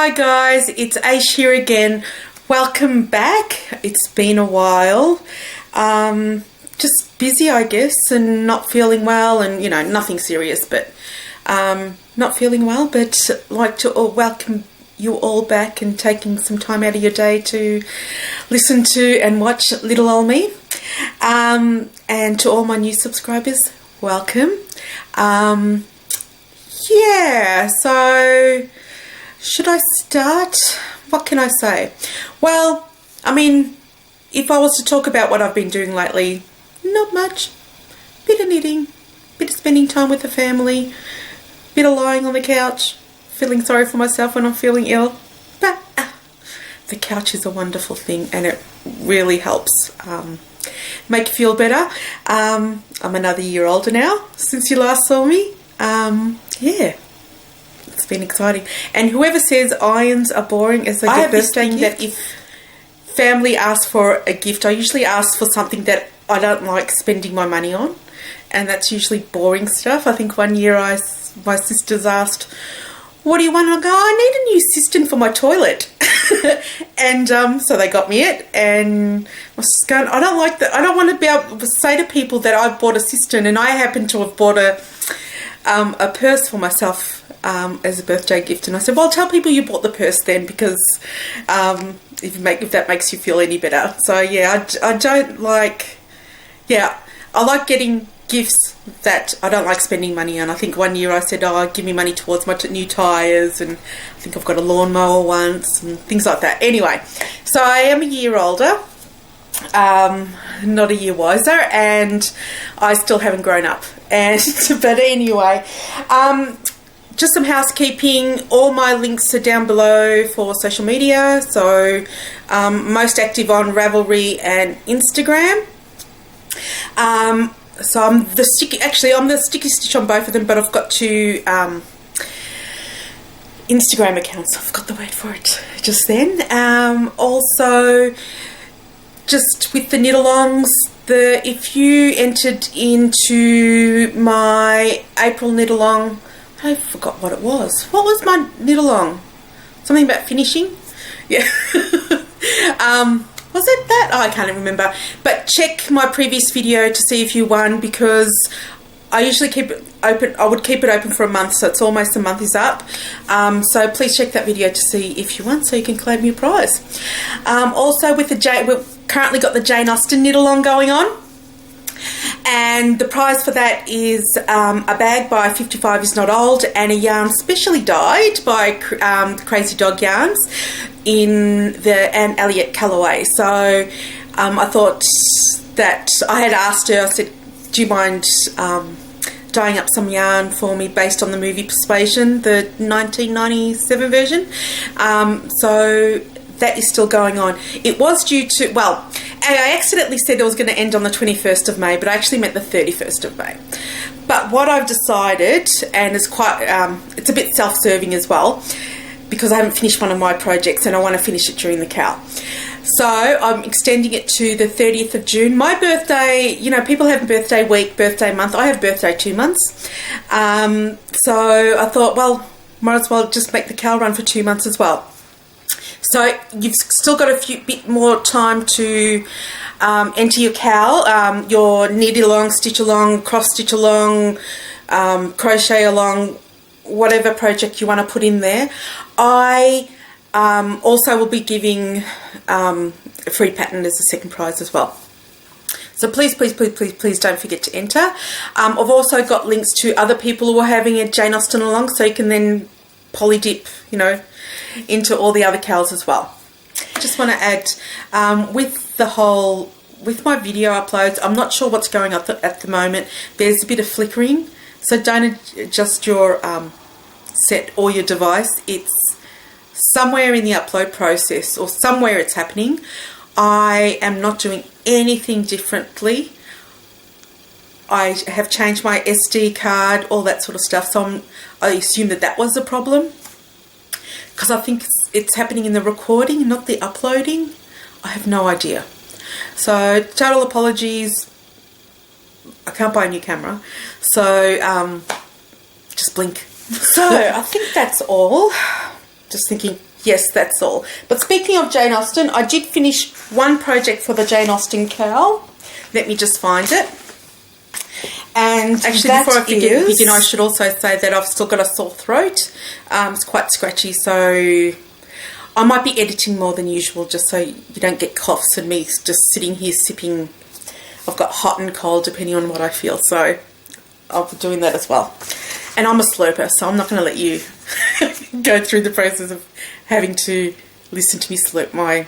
Hi guys, it's Ayshxo here again. Welcome back. It's been a while. Just busy, I guess, and not feeling well, and nothing serious, but not feeling well, but like to welcome you all back and taking some time out of your day to listen to and watch little old me. And to all my new subscribers, welcome. Yeah, so should I start? What can I say? Well, I mean, if I was to talk about what I've been doing lately, not much. Bit of knitting, bit of spending time with the family, bit of lying on the couch, feeling sorry for myself when I'm feeling ill. But the couch is a wonderful thing, and it really helps make you feel better. I'm another year older now since you last saw me. Yeah. It's been exciting. And whoever says irons are boring is like the best thing that if family asks for a gift, I usually ask for something that I don't like spending my money on, and that's usually boring stuff. I think one year my sisters asked, "What do you want?" And I go, "I need a new cistern for my toilet." And so they got me it, and I was just going, I don't like that. I don't want to be able to say to people that I bought a cistern, and I happen to have bought a purse for myself as a birthday gift. And I said, well, tell people you bought the purse then, because if that makes you feel any better. So yeah, I don't like, I like getting gifts that I don't like spending money on. I think one year I said, oh, give me money towards my new tyres, and I think I've got a lawnmower once and things like that. Anyway, so I am a year older, not a year wiser, and I still haven't grown up. But anyway, just some housekeeping. All my links are down below for social media. So most active on Ravelry and Instagram. So I'm the sticky stitch on both of them, but I've got two Instagram accounts. I forgot the word for it just then. Also, just with the knit-alongs, if you entered into my April knit-along, I forgot what it was. What was my knit-along? Something about finishing? Yeah. Was it that? Oh, I can't even remember. But check my previous video to see if you won, because I usually keep it open. I would keep it open for a month, so it's almost a month is up. So please check that video to see if you won, so you can claim your prize. Also, with we've currently got the Jane Austen knit-along going on, and the prize for that is a bag by 55 Is Not Old and a yarn specially dyed by Crazy Dog Yarns in the Anne Elliot colourway. So I thought that I had asked her, I said, do you mind dyeing up some yarn for me based on the movie Persuasion, the 1997 version? So that is still going on. It was due to, well, I accidentally said it was going to end on the 21st of May, but I actually meant the 31st of May. But what I've decided, and it's quite, it's a bit self-serving as well, because I haven't finished one of my projects and I want to finish it during the cow. So I'm extending it to the 30th of June. My birthday, people have birthday week, birthday month. I have birthday 2 months. So I thought, well, might as well just make the cow run for 2 months as well. So you've still got a bit more time to enter your cow, your knit along, stitch along, cross stitch along, crochet along, whatever project you want to put in there. I also will be giving a free pattern as a second prize as well. So please don't forget to enter. I've also got links to other people who are having a Jane Austen along, so you can then poly dip, into all the other cows as well. Just want to add, with my video uploads, I'm not sure what's going on at the moment. There's a bit of flickering, so don't adjust your set or your device. It's somewhere in the upload process, or somewhere it's happening. I am not doing anything differently. I have changed my SD card, all that sort of stuff, so I assume that was the problem, because I think it's happening in the recording, not the uploading. I have no idea. So total apologies. I can't buy a new camera, so just blink. So I think that's all. just thinking, yes, that's all. But speaking of Jane Austen, I did finish one project for the Jane Austen cowl. Let me just find it. And actually, before I begin, I should also say that I've still got a sore throat. It's quite scratchy, so I might be editing more than usual just so you don't get coughs and me just sitting here sipping. I've got hot and cold depending on what I feel, so I'll be doing that as well. And I'm a slurper, so I'm not going to let you go through the process of having to listen to me slurp my...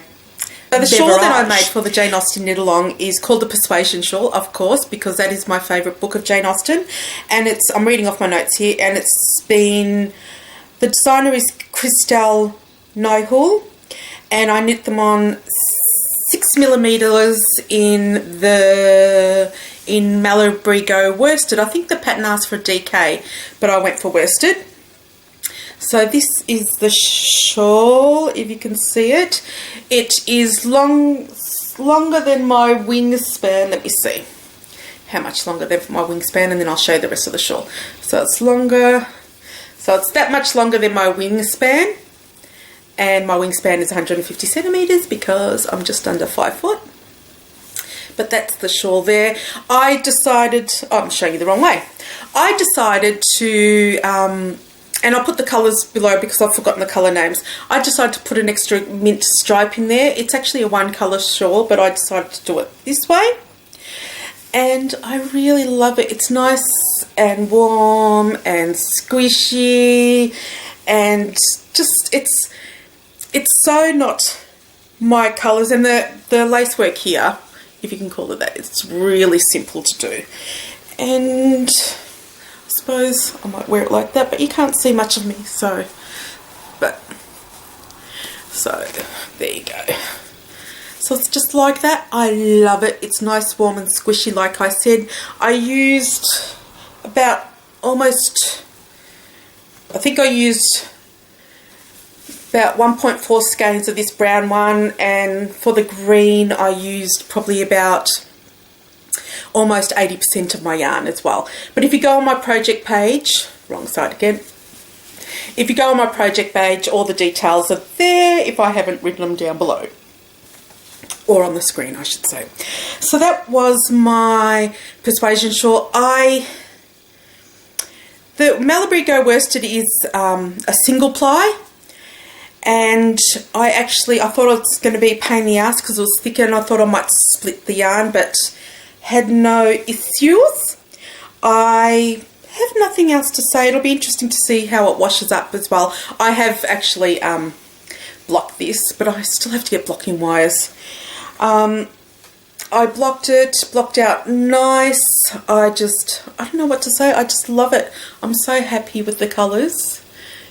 So the shawl that I made for the Jane Austen knit along is called the Persuasion Shawl, of course, because that is my favourite book of Jane Austen. And I'm reading off my notes here, and the designer is Christelle Neuhul, and I knit them on 6mm in Malabrigo worsted. I think the pattern asked for a DK, but I went for worsted. So this is the shawl, if you can see it. It is longer than my wingspan. Let me see how much longer than my wingspan, and then I'll show you the rest of the shawl. So it's longer. So it's that much longer than my wingspan. And my wingspan is 150 centimetres because I'm just under 5 foot. But that's the shawl there. I decided, I'm showing you the wrong way. I decided to, and I'll put the colours below because I've forgotten the colour names. I decided to put an extra mint stripe in there. It's actually a one colour shawl, but I decided to do it this way. And I really love it. It's nice and warm and squishy, and just, it's so not my colours. And the lacework here, if you can call it that, it's really simple to do. And I suppose I might wear it like that, but you can't see much of me, so there you go. So it's just like that. I love it. It's nice, warm and squishy, like I said. I used about almost, I think I used about 1.4 skeins of this brown one, and for the green I used probably about almost 80% of my yarn as well. But if you go on my project page, wrong side again, if you go on my project page, all the details are there if I haven't written them down below. Or on the screen, I should say. So that was my Persuasion shawl. The Malabrigo worsted is a single ply, and I thought it was going to be a pain in the ass because it was thicker, and I thought I might split the yarn, but had no issues. I have nothing else to say. It'll be interesting to see how it washes up as well. I have actually blocked this, but I still have to get blocking wires. I blocked out nice. I don't know what to say. I just love it. I'm so happy with the colours.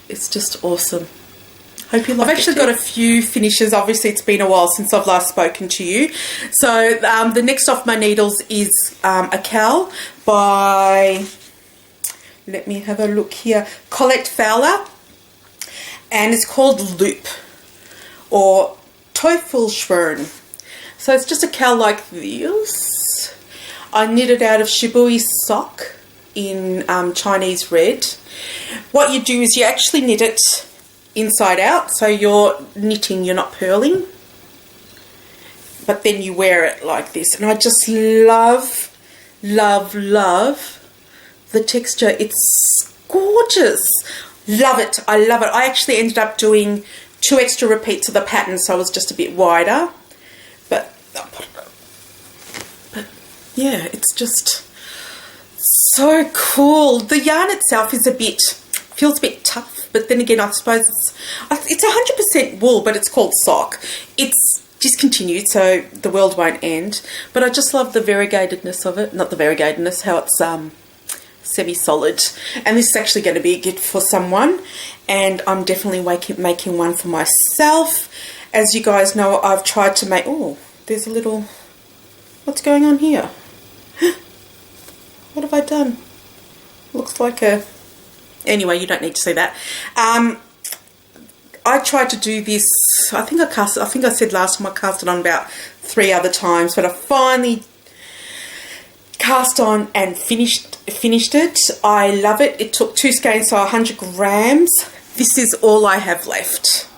It's just awesome. Hope you like it. I've actually got a few finishes. Obviously, it's been a while since I've last spoken to you. So the next off my needles is a cowl by, let me have a look here, Colette Fowler. And it's called Loop, or Teufelschwern. So it's just a cowl like this. I knit it out of Shibui sock in Chinese red. What you do is you actually knit it inside out, so you're knitting, you're not purling. But then you wear it like this. And I just love, love, love the texture. It's gorgeous. Love it. I love it. I actually ended up doing 2 extra repeats of the pattern, so it was just a bit wider. But yeah, it's just so cool. The yarn itself is feels a bit tough, but then again, I suppose it's 100% wool, but it's called sock. It's discontinued, so the world won't end. But I just love the variegatedness of it. Not the variegatedness, how it's semi-solid. And this is actually going to be a gift for someone, and I'm definitely making one for myself. As you guys know, I've tried to make... Oh, there's a little... What's going on here? What have I done? Looks like a... Anyway, you don't need to see that. I tried to do this... I think I said last time I cast it on about 3 other times, but I finally cast on and finished it. I love it. It took 2 skeins, so 100 grams. this is all I have left.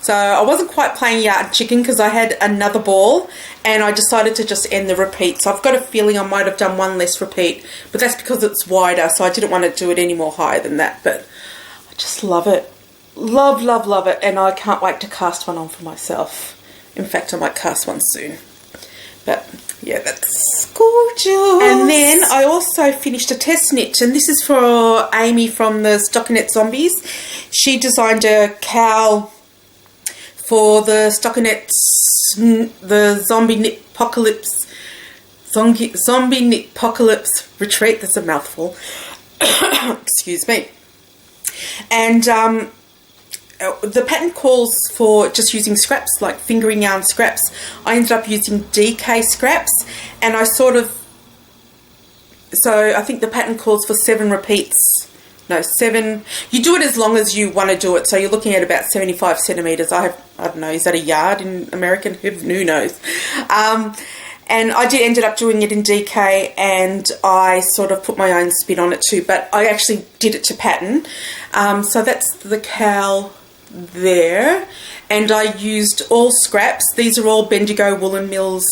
So I wasn't quite playing yard chicken because I had another ball and I decided to just end the repeat. So I've got a feeling I might have done one less repeat, but that's because it's wider, so I didn't want to do it any more higher than that. But I just love it. Love, love, love it. And I can't wait to cast one on for myself. In fact, I might cast one soon. But yeah, that's gorgeous. And then I also finished a test knit, and this is for Amy from the Stockinette Zombies. She designed a cowl for the Stockinette, the Zombie Knitpocalypse, Zombie Knitpocalypse retreat. That's a mouthful. Excuse me. And the pattern calls for just using scraps, like fingering yarn scraps. I ended up using DK scraps, and I so I think the pattern calls for 7 repeats. No, 7. You do it as long as you want to do it. So you're looking at about 75 centimeters. I don't know, is that a yard in American? Who knows? And I ended up doing it in DK, and I sort of put my own spin on it too, but I actually did it to pattern. So that's the cowl there, and I used all scraps. These are all Bendigo Woolen Mills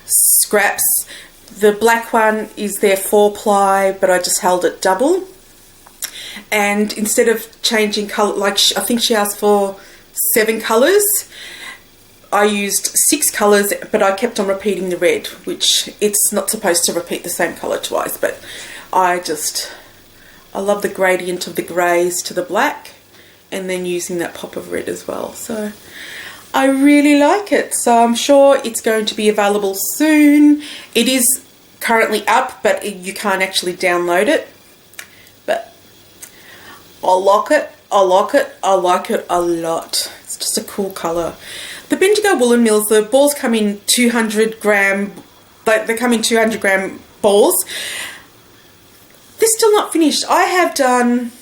scraps. The black one is their 4-ply, but I just held it double. And instead of changing colour, like I think she asked for 7 colours, I used 6 colours, but I kept on repeating the red, which it's not supposed to repeat the same colour twice, but I love the gradient of the greys to the black, and then using that pop of red as well. So I really like it. So I'm sure it's going to be available soon. It is currently up, but you can't actually download it. But I like it. I like it. I like it a lot. It's just a cool colour. The Bendigo Woolen Mills, the balls come in 200 gram, they come in 200 gram balls. They're still not finished. I have done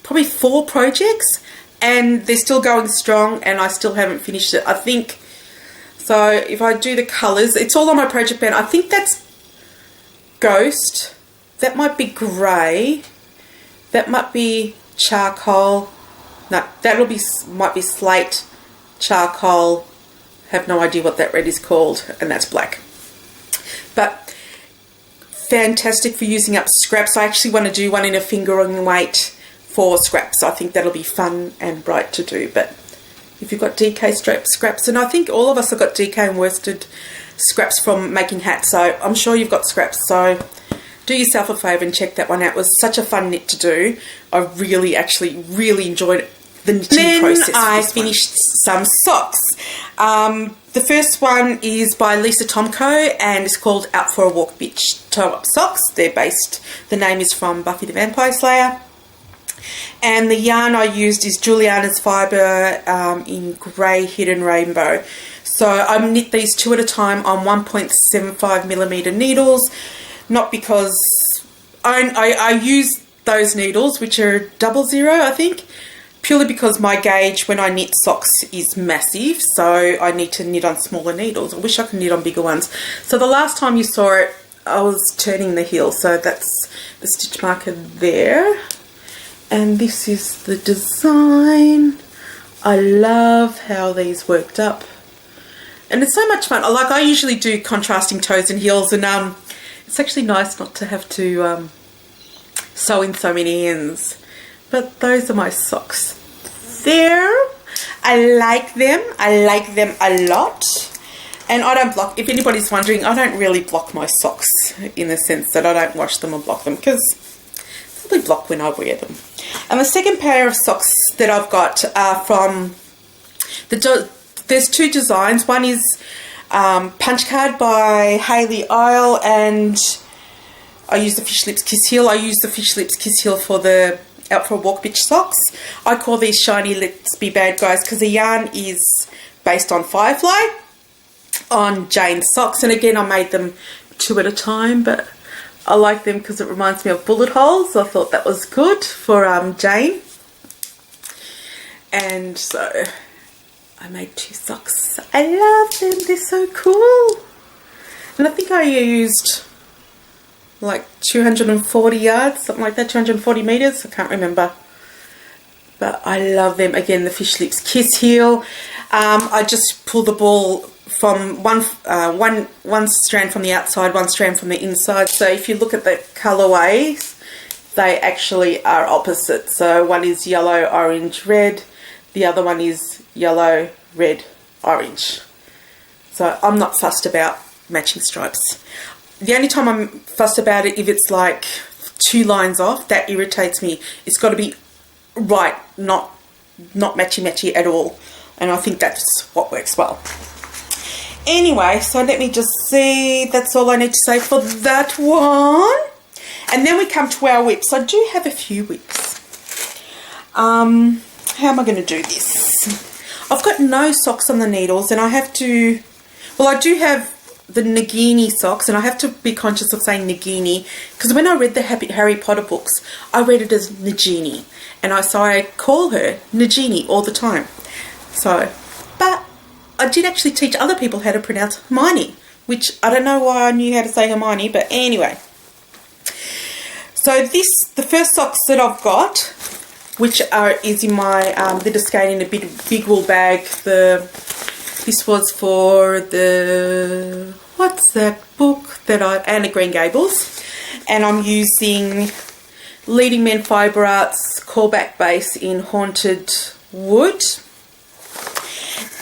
probably 4 projects and they're still going strong, and I still haven't finished it. I think, so if I do the colours, it's all on my project band. I think that's Ghost. That might be grey. That might be charcoal. No, might be slate, charcoal. Have no idea what that red is called, and that's black. But fantastic for using up scraps. I actually want to do one in a fingering weight for scraps. I think that'll be fun and bright to do. But if you've got DK scraps, and I think all of us have got DK and worsted scraps from making hats, so I'm sure you've got scraps. So do yourself a favour and check that one out. It was such a fun knit to do. I really enjoyed the knitting process. Then I finished some socks. The first one is by Lisa Tomko, and it's called Out for a Walk Bitch Toe-Up Socks. The name is from Buffy the Vampire Slayer. And the yarn I used is Juliana's Fibre in Grey Hidden Rainbow. So I knit these 2 at a time on 1.75mm needles, not because I use those needles, which are 00, I think, purely because my gauge when I knit socks is massive, so I need to knit on smaller needles. I wish I could knit on bigger ones. So the last time you saw it, I was turning the heel, so that's the stitch marker there. And this is the design. I love how these worked up. And it's so much fun. I usually do contrasting toes and heels, and it's actually nice not to have to sew in so many ends. But those are my socks there. I like them. I like them a lot. And I don't block, if anybody's wondering, I don't really block my socks in the sense that I don't wash them or block them, because I probably block when I wear them. And the second pair of socks that I've got are from there's 2 designs. One is Punch Card by Hayley Isle, and I use the Fish Lips Kiss Heel. I use the Fish Lips Kiss Heel for the Out for a Walk Bitch socks. I call these Shiny Let's Be Bad Guys because the yarn is based on Firefly on Jane's socks. And again, I made them 2 at a time, but I like them because it reminds me of bullet holes. I thought that was good for Jane. And so I made 2 socks. I love them. They're so cool. And I think I used like 240 yards, something like that, 240 meters. I can't remember. but I love them. Again, the Fish Lips Kiss Heel. I just pull the ball from one strand from the outside, one strand from the inside. So if you look at the colorways, they actually are opposite. So one is yellow, orange, red. The other one is yellow, red, orange. So I'm not fussed about matching stripes. The only time I'm fussed about it if it's like 2 lines off, that irritates me. It's got to be right, not matchy at all. And I think that's what works well. Anyway, so let me just see. That's all I need to say for that one. And then we come to our whips. I do have a few whips. How am I going to do this? I've got no socks on the needles, and I have to... Well, I do have the Nagini socks, and I have to be conscious of saying Nagini, because when I read the Harry Potter books, I read it as Nagini. And so I call her Nagini all the time. So, but I did actually teach other people how to pronounce Hermione, which I don't know why I knew how to say Hermione, but anyway. So the first socks that I've got, which is in my Litter Skating in a big wool bag. This was for the, what's that book that Anna Green Gables, and I'm using Leading Men Fibre Arts Callback Base in Haunted Wood.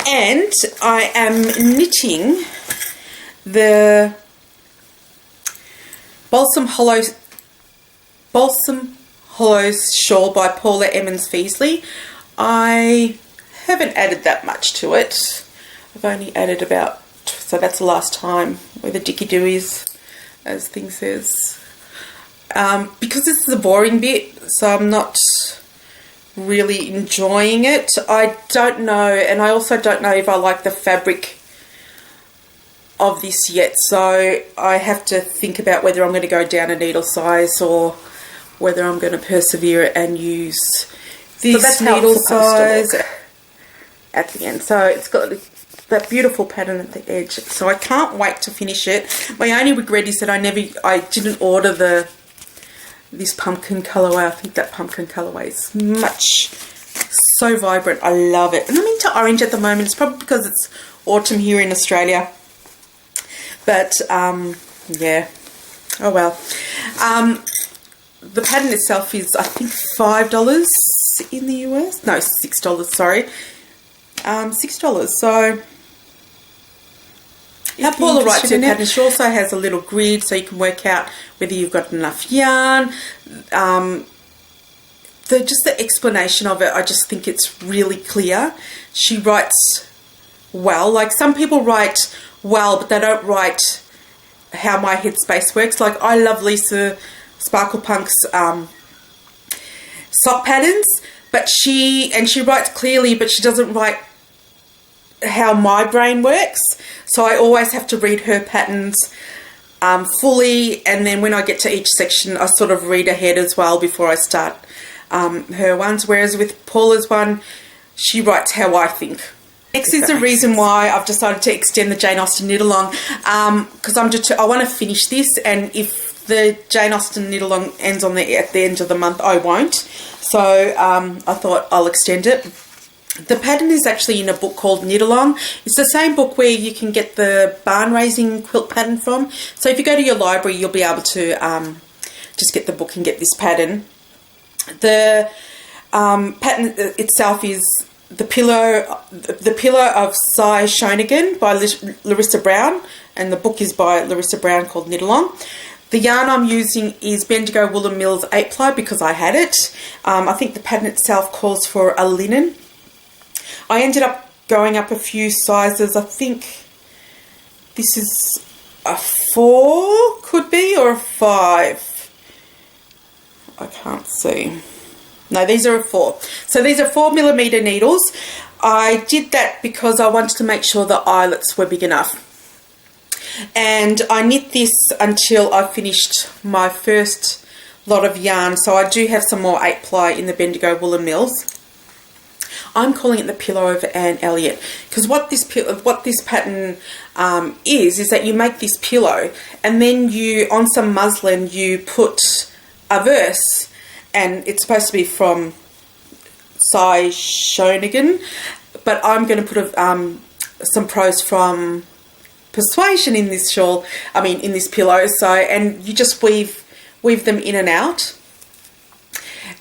And I am knitting the Balsam Hollows shawl by Paula Emmons Feasley. I haven't added that much to it. I've only added about, so that's the last time where the dicky do is, as thing says. Because this is a boring bit, so I'm not really enjoying it. I don't know, and I also don't know if I like the fabric of this yet, so I have to think about whether I'm going to go down a needle size or whether I'm going to persevere and use this needle size at the end. So it's got that beautiful pattern at the edge, so I can't wait to finish it. My only regret is that I didn't order this pumpkin colorway. I think that pumpkin colorway is so vibrant. I love it. And I'm into orange at the moment. It's probably because it's autumn here in Australia. But, yeah. Oh, well. The pattern itself is, I think, $5 in the US. No, $6, sorry. $6. So, now Paula writes her pattern. She also has a little grid so you can work out whether you've got enough yarn. Just the explanation of it, I just think it's really clear. She writes well. Like, some people write well, but they don't write how my headspace works. Like, I love Lisa Sparkle Punk's sock patterns, but she writes clearly, but she doesn't write how my brain works. So I always have to read her patterns fully, and then when I get to each section I sort of read ahead as well before I start her ones, whereas with Paula's one, she writes how I think. Next is the reason why I've decided to extend the Jane Austen knit along, because I want to finish this, and if the Jane Austen knit along ends at the end of the month, I won't. So I thought I'll extend it. The pattern is actually in a book called Knit Along. It's the same book where you can get the barn raising quilt pattern from. So if you go to your library, you'll be able to just get the book and get this pattern. The pattern itself is the Pillow of Cy Shonigan by Larissa Brown, and the book is by Larissa Brown called Knit Along. The yarn I'm using is Bendigo Woolen Mills 8-ply because I had it. I think the pattern itself calls for a linen. I ended up going up a few sizes. I think this is a 4, could be, or a 5. I can't see. No, these are a 4. So these are 4mm needles. I did that because I wanted to make sure the eyelets were big enough. And I knit this until I finished my first lot of yarn. So I do have some more 8-ply in the Bendigo Woolen Mills. I'm calling it the Pillow of Anne Elliot, because what this pattern is that you make this pillow, and then on some muslin you put a verse, and it's supposed to be from Ayshxo, but I'm going to put some pros from Persuasion in this shawl, in this pillow. So, and you just weave them in and out.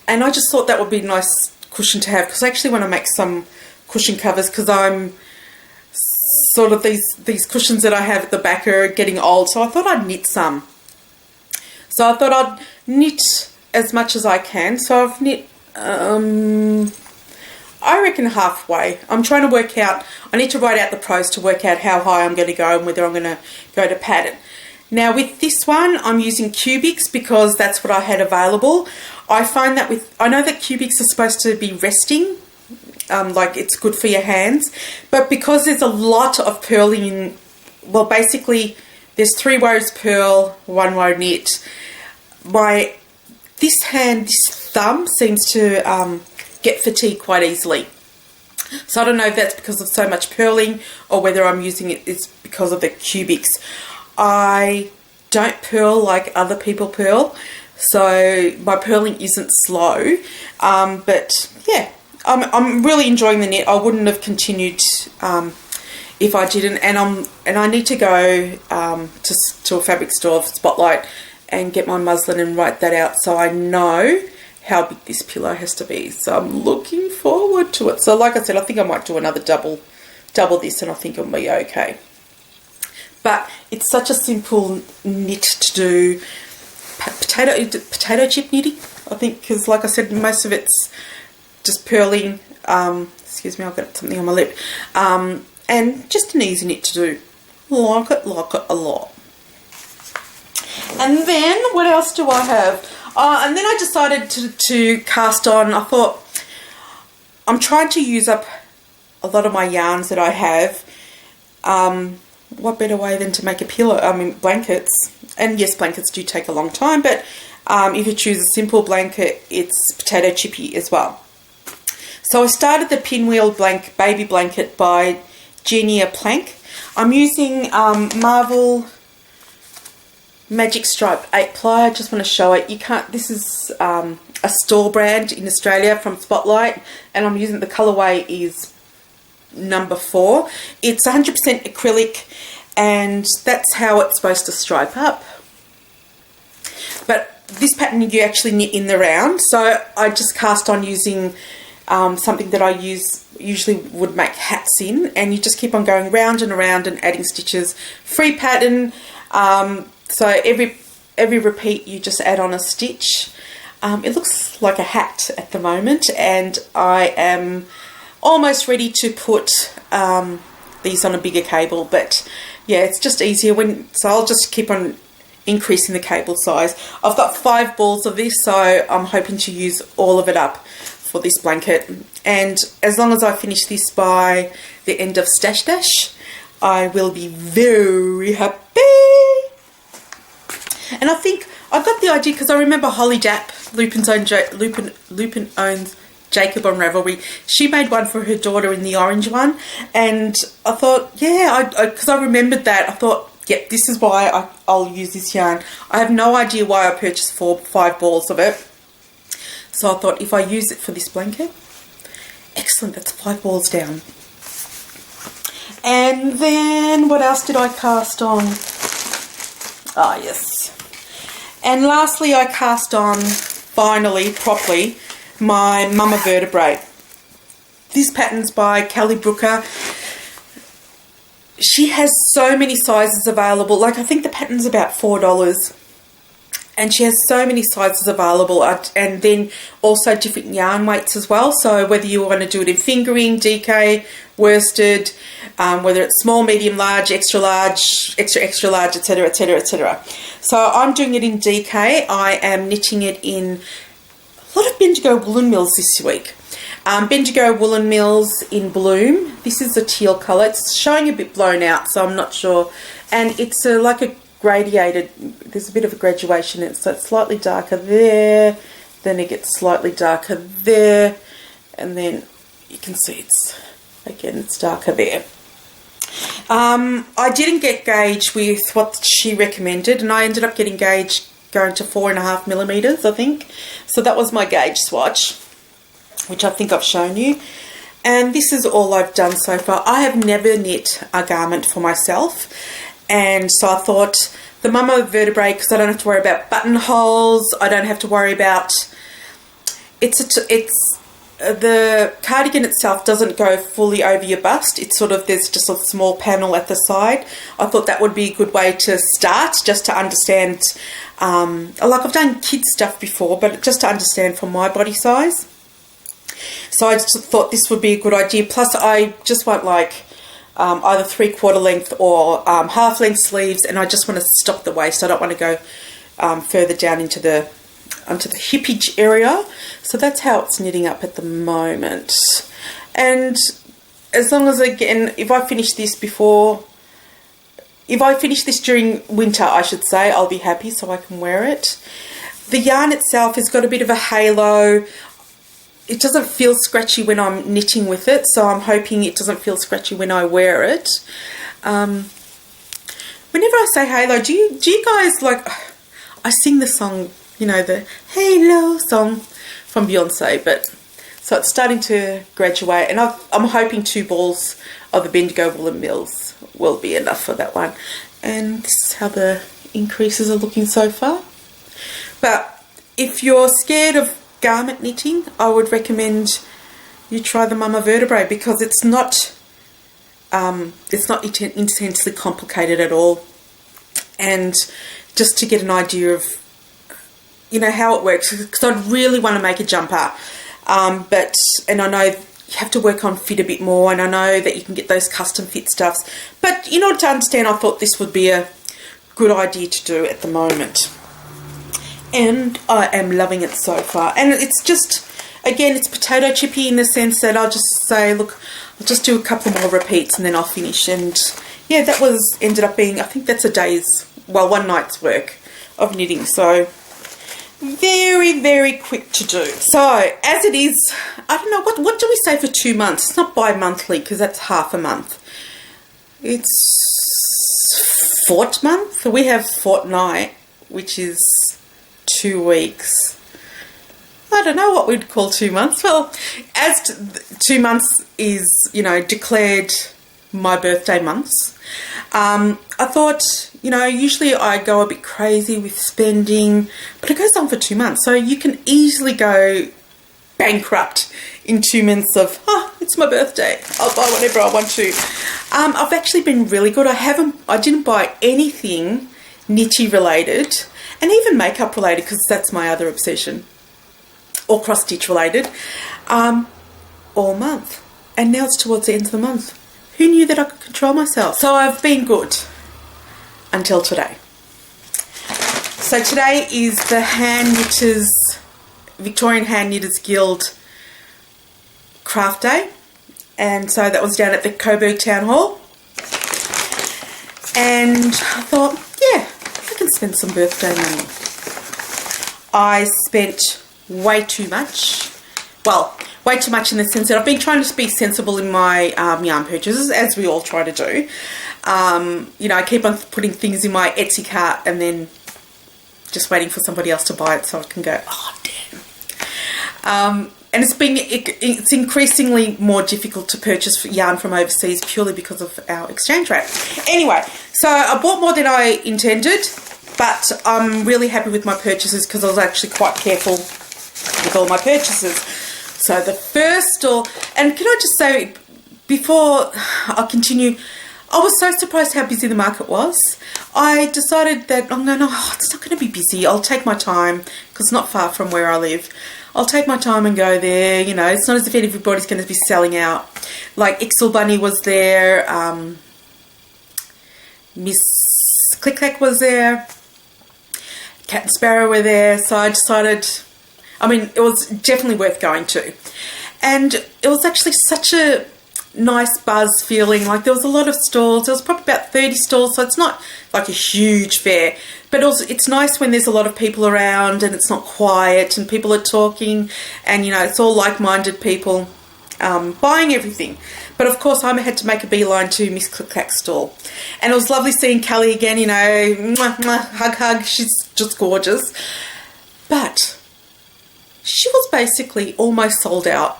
And I just thought that would be a nice cushion to have, because I actually want to make some cushion covers, because I'm sort of these cushions that I have at the back are getting old, so I thought I'd knit some. So I thought I'd knit as much as I can. So I've knit, I reckon halfway. I'm trying to work out, I need to write out the pros to work out how high I'm going to go and whether I'm going to go to pattern. Now with this one, I'm using cubics because that's what I had available. I find that I know that cubics are supposed to be resting, like it's good for your hands, but because there's a lot of purling in, well, basically there's 3 rows purl, 1 row knit. This thumb seems to get fatigued quite easily. So I don't know if that's because of so much purling or whether I'm using it's because of the cubics. I don't purl like other people purl, so my purling isn't slow, but yeah, I'm really enjoying the knit. I wouldn't have continued if I didn't, and I need to go to a fabric store, Spotlight, and get my muslin and write that out so I know how big this pillow has to be. So I'm looking forward to it. So like I said, I think I might do another double this, and I think it'll be okay. But it's such a simple knit to do. Potato chip knitting, I think, because like I said, most of it's just purling. Excuse me, I've got something on my lip. And just an easy knit to do. Like it a lot. And then what else do I have? And then I decided to cast on. I thought, I'm trying to use up a lot of my yarns that I have. What better way than to make a pillow? Blankets. And yes, blankets do take a long time, but if you choose a simple blanket, it's potato chippy as well. So I started the Pinwheel Baby Blanket by Genia Plank. I'm using Marvel Magic Stripe 8-ply. I just want to show it. This is a store brand in Australia from Spotlight, and I'm using, the colorway is number 4. It's 100% acrylic, and that's how it's supposed to stripe up. But this pattern you actually knit in the round, so I just cast on using something that I usually would make hats in, and you just keep on going round and around and adding stitches. Free pattern, so every repeat you just add on a stitch. It looks like a hat at the moment, and I am almost ready to put these on a bigger cable, but yeah, it's just easier so I'll just keep on increasing the cable size. I've got 5 balls of this, so I'm hoping to use all of it up for this blanket, and as long as I finish this by the end of Stash Dash, I will be very happy. And I think I got the idea because I remember Holly Dapp, Lupin owns Jacob on Ravelry. She made one for her daughter in the orange one, and I thought, yeah, because I remembered that, I thought, yep, this is why I'll use this yarn. I have no idea why I purchased 5 balls of it. So I thought, if I use it for this blanket, excellent, that's 5 balls down. And then what else did I cast on? Ah, yes. And lastly, I cast on, finally, properly, my Mama Vertebrae. This pattern's by Kelly Brooker. She has so many sizes available. Like, I think the pattern's about $4. And she has so many sizes available, and then also different yarn weights as well. So whether you want to do it in fingering, DK, worsted, whether it's small, medium, large, extra large, extra large, etc., etc., etc. So I'm doing it in DK. I am knitting it in a lot of Bendigo Woolen Mills this week. Bendigo Woolen Mills in Bloom. This is a teal colour. It's showing a bit blown out, so I'm not sure. And it's like a gradiated, there's a bit of a graduation, so it's slightly darker there, then it gets slightly darker there, and then you can see it's darker there. I didn't get gauge with what she recommended, and I ended up getting gauge going to 4.5 millimeters, I think. So that was my gauge swatch. which I think I've shown you. And this is all I've done so far. I have never knit a garment for myself. And so I thought the mama vertebrae, because I don't have to worry about buttonholes. I don't have to worry about... The cardigan itself doesn't go fully over your bust. It's sort of, there's just a small panel at the side. I thought that would be a good way to start, just to understand, like I've done kids stuff before, but just to understand for my body size. So I just thought this would be a good idea. Plus I just want like either 3/4 length or half length sleeves, and I just want to stop the waist. I don't want to go further down into the onto the hippage area. So that's how it's knitting up at the moment. And as long as, again, if I finish this during winter, I should say, I'll be happy, so I can wear it. The yarn itself has got a bit of a halo. It doesn't feel scratchy when I'm knitting with it, so I'm hoping it doesn't feel scratchy when I wear it. Whenever I say halo, do you guys like... I sing the song, you know, the Halo song from Beyonce, but so it's starting to graduate, and I'm hoping 2 balls of the Bendigo Woolen Mills will be enough for that one. And this is how the increases are looking so far. But if you're scared of garment knitting, I would recommend you try the mama vertebrae, because it's not intensely complicated at all. And just to get an idea of, you know, how it works, because I really want to make a jumper, and I know you have to work on fit a bit more, and I know that you can get those custom fit stuffs, but in order to understand, I thought this would be a good idea to do at the moment. And I am loving it so far. And it's just, again, it's potato chippy in the sense that I'll just say, look, I'll just do a couple more repeats and then I'll finish. And yeah, that was ended up being, I think that's a day's, well, one night's work of knitting. So very, very quick to do. So as it is, I don't know, what do we say for 2 months? It's not bi-monthly, because that's half a month. It's fortmonth. We have fortnight, which is 2 weeks. I don't know what we'd call 2 months. Well, as 2 months is, you know, declared my birthday months, I thought, you know, usually I go a bit crazy with spending, but it goes on for 2 months. So you can easily go bankrupt in 2 months of, oh, it's my birthday, I'll buy whatever I want to. I've actually been really good. I didn't buy anything knitty related, and even makeup related, because that's my other obsession, or cross stitch related, all month. And now it's towards the end of the month. Who knew that I could control myself? So I've been good until today. So today is the Victorian Hand Knitters Guild craft day, and so that was down at the Coburg Town Hall, and I thought, yeah, I can spend some birthday money. I spent way too much. Well, way too much in the sense that I've been trying to be sensible in my yarn purchases, as we all try to do. You know, I keep on putting things in my Etsy cart and then just waiting for somebody else to buy it so I can go, oh, damn. And it's increasingly more difficult to purchase yarn from overseas purely because of our exchange rate. Anyway, so I bought more than I intended, but I'm really happy with my purchases because I was actually quite careful with all my purchases. So the first store, and can I just say, before I continue, I was so surprised how busy the market was. I decided that I'm going, oh, it's not going to be busy. I'll take my time because it's not far from where I live. I'll take my time and go there. You know, it's not as if everybody's going to be selling out. Like Ixel Bunny was there. Miss Click Clack was there. Cat and Sparrow were there. So I decided, I mean, it was definitely worth going to. And it was actually such a nice buzz feeling. Like there was a lot of stalls. There was probably about 30 stalls, so it's not like a huge fair, but also it's nice when there's a lot of people around and it's not quiet and people are talking, and you know, it's all like-minded people buying everything. But of course I had to make a beeline to Miss Click Clack's stall, and it was lovely seeing Callie again. You know, mwah, mwah, hug, hug. She's just gorgeous, but she was basically almost sold out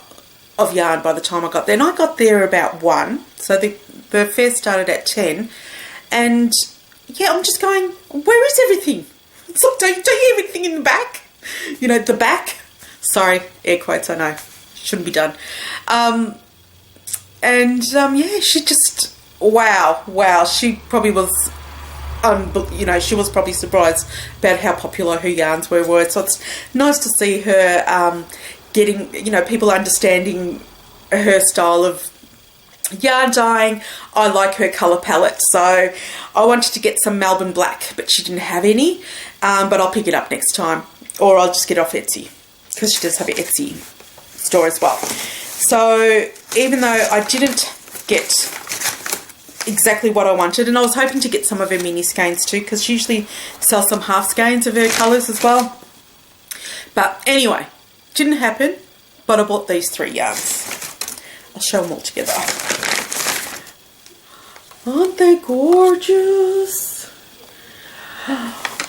of yarn by the time I got there. And I got there about 1, so the fair started at 10. And yeah, I'm just going, where is everything? It's like, don't you have anything in the back? You know, the back. Sorry, air quotes, I know. Shouldn't be done. Yeah, she just, wow. She probably was, you know, she was probably surprised about how popular her yarns were. So it's nice to see her getting, you know, people understanding her style of yarn dyeing. I like her colour palette, so I wanted to get some Melbourne Black, but she didn't have any, but I'll pick it up next time, or I'll just get it off Etsy, because she does have an Etsy store as well. So even though I didn't get exactly what I wanted, and I was hoping to get some of her mini skeins too, because she usually sells some half skeins of her colours as well, but anyway, didn't happen. But I bought these 3 yarns. I'll show them all together. Aren't they gorgeous?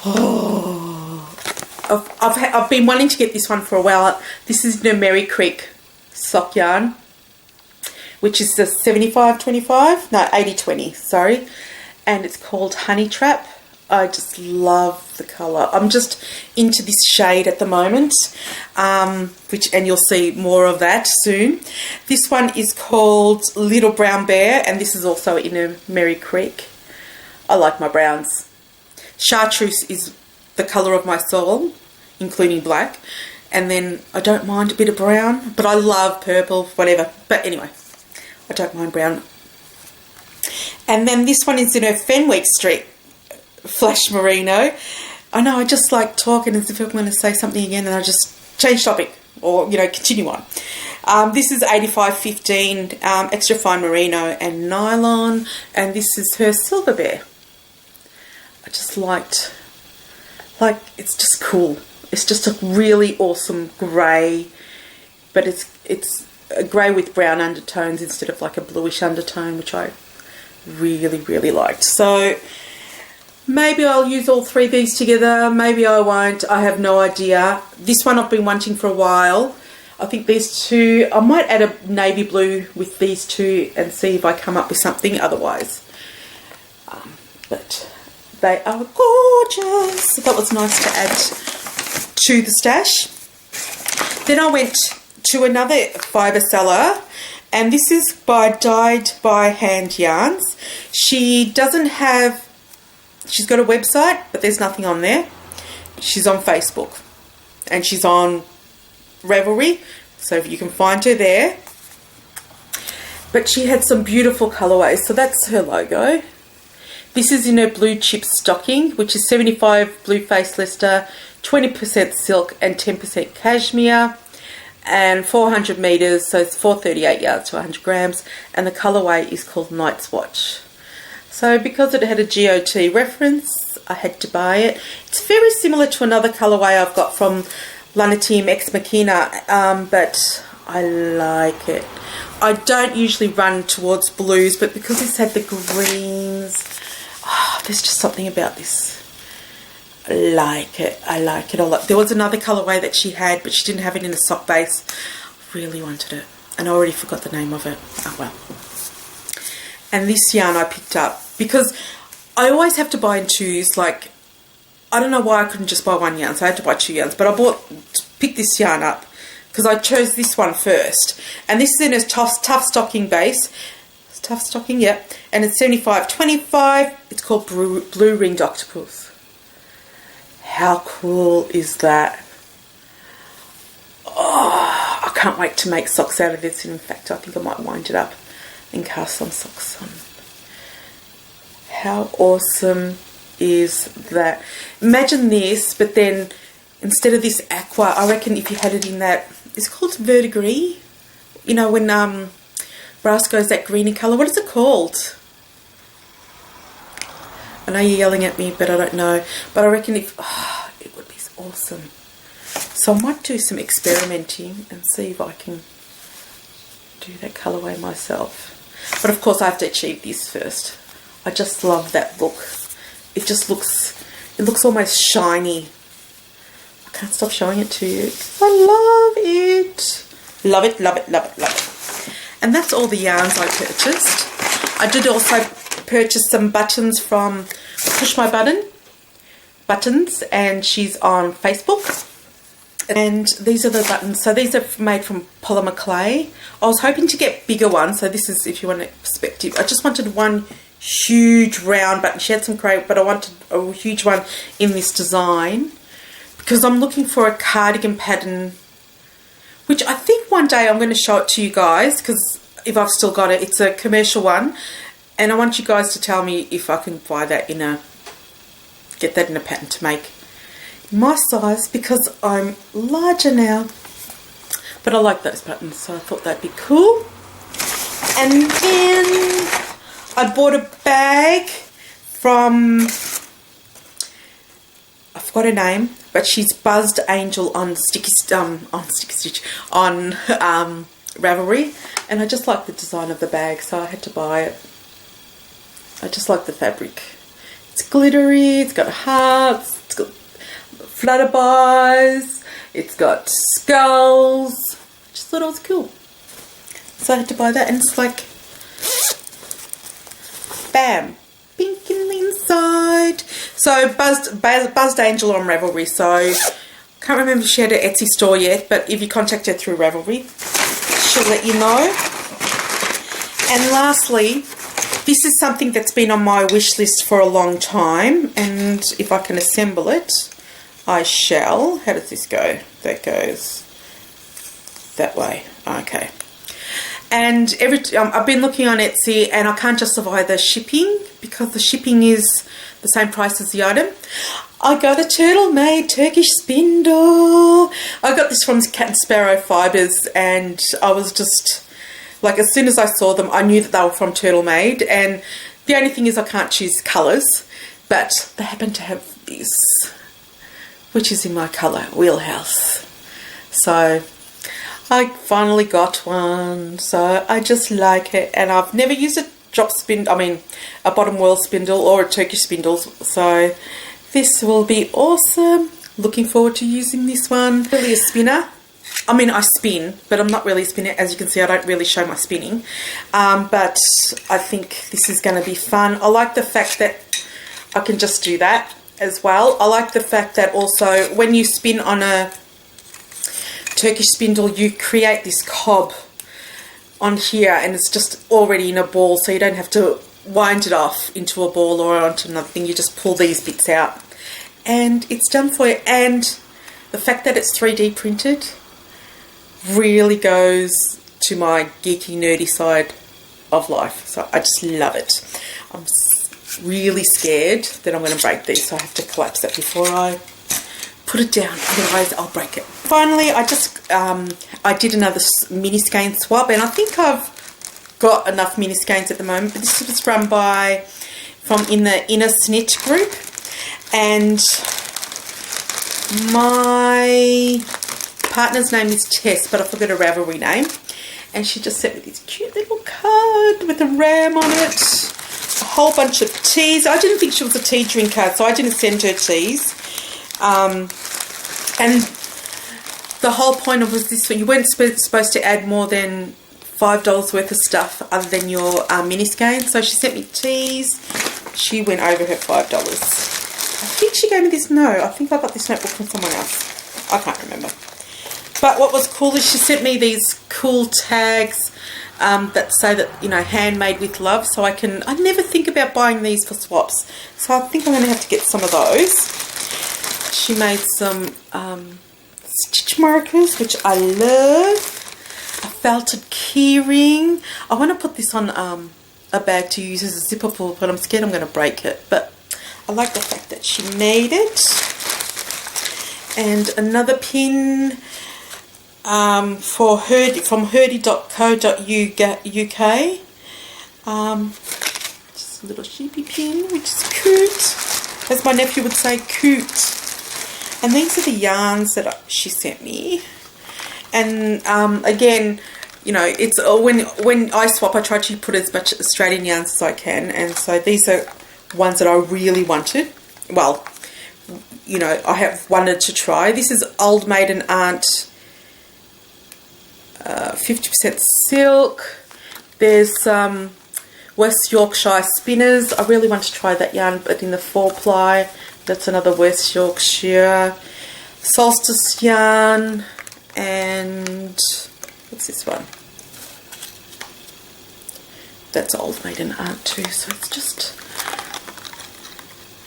Oh, I've been wanting to get this one for a while. This is the Merry Creek sock yarn, which is the 75-25, no, 80-20, sorry. And it's called Honey Trap. I just love the colour. I'm just into this shade at the moment, and you'll see more of that soon. This one is called Little Brown Bear, and this is also in a Merry Creek. I like my browns. Chartreuse is the colour of my soul, including black. And then I don't mind a bit of brown, but I love purple, whatever. But anyway, I don't mind brown. And then this one is in a Fenwick Street Flash Merino. I know, I just like talking as if I'm going to say something again, and I just change topic, or, you know, continue on. This is 85-15 extra fine merino and nylon, and this is her Silver Bear. I just liked, like, it's just cool. It's just a really awesome grey, but it's a grey with brown undertones instead of like a bluish undertone, which I really liked. So maybe I'll use all 3 of these together. Maybe I won't. I have no idea. This one I've been wanting for a while. I think these 2, I might add a navy blue with these 2 and see if I come up with something otherwise. But they are gorgeous. So that was nice to add to the stash. Then I went to another fibre seller, and this is by Dyed by Hand Yarns. She doesn't have, she's got a website, but there's nothing on there. She's on Facebook, and she's on Ravelry, so you can find her there. But she had some beautiful colourways, so that's her logo. This is in her blue chip stocking, which is 75 blue face Leicester, 20% silk and 10% cashmere, and 400 metres, so it's 438 yards to 100 grams, and the colourway is called Night's Watch. So because it had a GOT reference, I had to buy it. It's very similar to another colourway I've got from Lunateam Ex Machina, but I like it. I don't usually run towards blues, but because it's had the greens, there's just something about this. I like it. I like it a lot. There was another colourway that she had, but she didn't have it in a sock base. I really wanted it, and I already forgot the name of it. Oh well. And this yarn I picked up because I always have to buy in 2s. Like, I don't know why I couldn't just buy 1 yarn, so I had to buy 2 yarns. But I picked this yarn up because I chose this one first. And this is in a tough stocking base. It's tough stocking, yeah. And it's 75-25. It's called Blue Ringed Octopus. How cool is that? Oh, I can't wait to make socks out of this. In fact, I think I might wind it up and cast some socks on. How awesome is that? Imagine this, but then instead of this aqua, I reckon if you had it in that, it's called verdigris. You know, when brass goes that greeny colour. What is it called? I know you're yelling at me, but I don't know. But I reckon it would be awesome. So I might do some experimenting and see if I can do that colourway myself. But of course I have to achieve this first. I just love that look. It just looks, it looks almost shiny. I can't stop showing it to you. I love it. Love it, love it, love it, love it. And that's all the yarns I purchased. I did also purchase some buttons from Push My Button Buttons, and she's on Facebook. And these are the buttons. So these are made from polymer clay. I was hoping to get bigger ones. So this is, if you want a perspective, I just wanted one huge round button. She had some clay, but I wanted a huge one in this design because I'm looking for a cardigan pattern, which I think one day I'm going to show it to you guys, because if I've still got it, it's a commercial one, and I want you guys to tell me if I can buy that in a, get that in a pattern to make my size, because I'm larger now. But I like those buttons, so I thought that'd be cool. And then I bought a bag from, I forgot her name, but she's Buzzed Angel on Sticky Stitch on Ravelry, and I just like the design of the bag, so I had to buy it. I just like the fabric. It's glittery, it's got hearts, it's got flutterbies, it's got skulls. I just thought it was cool, so I had to buy that, and it's like, bam, pink in the inside. So Buzzed Angel on Ravelry. So can't remember if she had an Etsy store yet, but if you contact her through Ravelry, she'll let you know. And lastly, this is something that's been on my wish list for a long time, and if I can assemble it, I shall. How does this go? That goes that way. Okay. And I've been looking on Etsy, and I can't justify the shipping because the shipping is the same price as the item. I got a Turtle Made Turkish spindle. I got this from Cat and Sparrow Fibres, and I was just like, as soon as I saw them, I knew that they were from Turtle Made. And the only thing is I can't choose colours, but they happen to have this, which is in my colour wheelhouse. So I finally got one, so I just like it, and I've never used a a bottom whirl spindle or a Turkish spindle, so this will be awesome. Looking forward to using this one. Really a spinner. I mean, I spin, but I'm not really a spinner. As you can see, I don't really show my spinning, but I think this is going to be fun. I like the fact that I can just do that as well. I like the fact that also when you spin on a Turkish spindle, you create this cob on here, and it's just already in a ball, so you don't have to wind it off into a ball or onto another thing. You just pull these bits out and it's done for you. And the fact that it's 3D printed really goes to my geeky nerdy side of life, so I just love it. I'm really scared that I'm going to break these, so I have to collapse that before I put it down, otherwise I'll break it. Finally, I just I did another mini skein swap, and I think I've got enough mini skeins at the moment, but this was run from in the Inner Snitch group, and my partner's name is Tess, but I forgot her Ravelry name, and she just sent me this cute little card with a ram on it, a whole bunch of teas. I didn't think she was a tea drinker, so I didn't send her teas. And the whole point of was this: you weren't supposed to add more than $5 worth of stuff other than your mini skein. So she sent me teas. She went over her $5. I think she gave me this. No, I think I got this notebook from someone else. I can't remember. But what was cool is she sent me these cool tags that say that, you know, handmade with love. So I never think about buying these for swaps. So I think I'm going to have to get some of those. She made some stitch markers, which I love. A felted keyring. I want to put this on a bag to use as a zipper pull, but I'm scared I'm going to break it. But I like the fact that she made it. And another pin for from hurdy.co.uk. Just a little sheepy pin, which is cute. As my nephew would say, cute. And these are the yarns that she sent me. And again, you know, it's when I swap, I try to put as much Australian yarns as I can. And so these are ones that I really wanted. Well, you know, I have wanted to try. This is Old Maiden Aunt 50% silk. There's some West Yorkshire Spinners. I really want to try that yarn, but in the 4-ply. That's another West Yorkshire. Solstice yarn. And what's this one? That's Old Maiden Aunt too. So it's just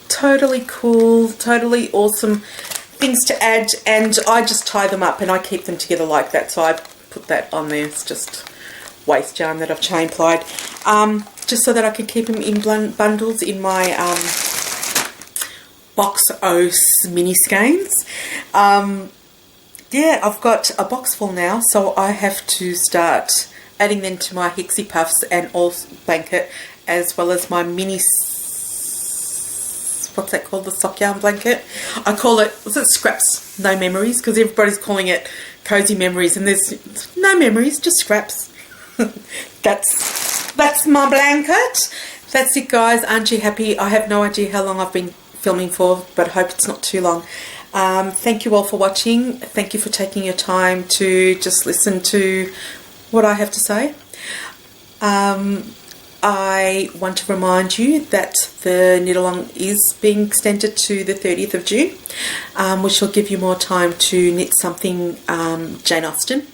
totally cool, totally awesome things to add. And I just tie them up and I keep them together like that. So I put that on there. It's just waste yarn that I've chain plied, just so that I can keep them in bundles in my Box O mini skeins. Yeah, I've got a box full now, so I have to start adding them to my Hixie Puffs and all blanket, as well as my mini, what's that called, the sock yarn blanket. I call it, was it Scraps No Memories, because everybody's calling it Cozy Memories, and there's no memories, just scraps. That's my blanket. That's it, guys. Aren't you happy? I have no idea how long I've been filming for, but I hope it's not too long. Thank you all for watching. Thank you for taking your time to just listen to what I have to say. I want to remind you that the knit along is being extended to the 30th of June, which will give you more time to knit something Jane Austen,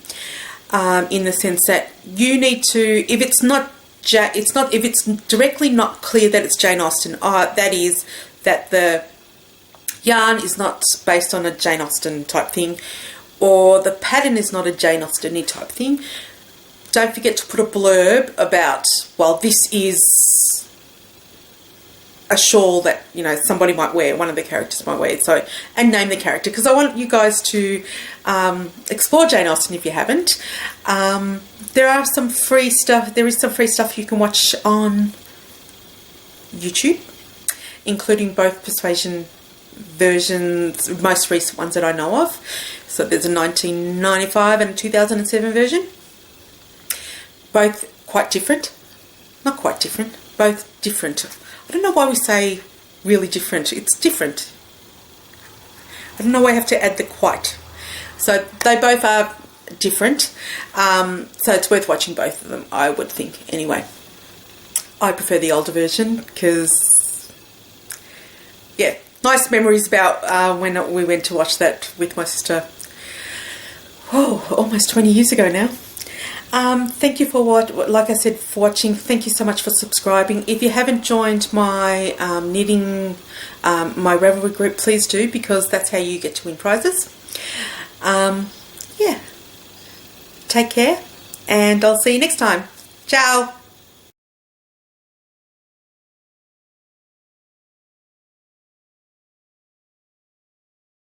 in the sense that you need to, if it's not, if it's directly not clear that it's Jane Austen, that is that the yarn is not based on a Jane Austen type thing, or the pattern is not a Jane Austen type thing, don't forget to put a blurb about, well, this is a shawl that, you know, somebody might wear, one of the characters might wear, so, and name the character, because I want you guys to explore Jane Austen if you haven't. There is some free stuff you can watch on YouTube, including both Persuasion versions, most recent ones that I know of. So there's a 1995 and a 2007 version. Both quite different. Not quite different, both different. I don't know why we say really different. It's different. I don't know why I have to add the quite. So they both are different. So it's worth watching both of them, I would think. Anyway, I prefer the older version because, yeah, nice memories about when we went to watch that with my sister. Oh, almost 20 years ago now. Thank you for like I said, for watching. Thank you so much for subscribing. If you haven't joined my knitting, my Ravelry group, please do, because that's how you get to win prizes. Yeah. Take care, and I'll see you next time. Ciao.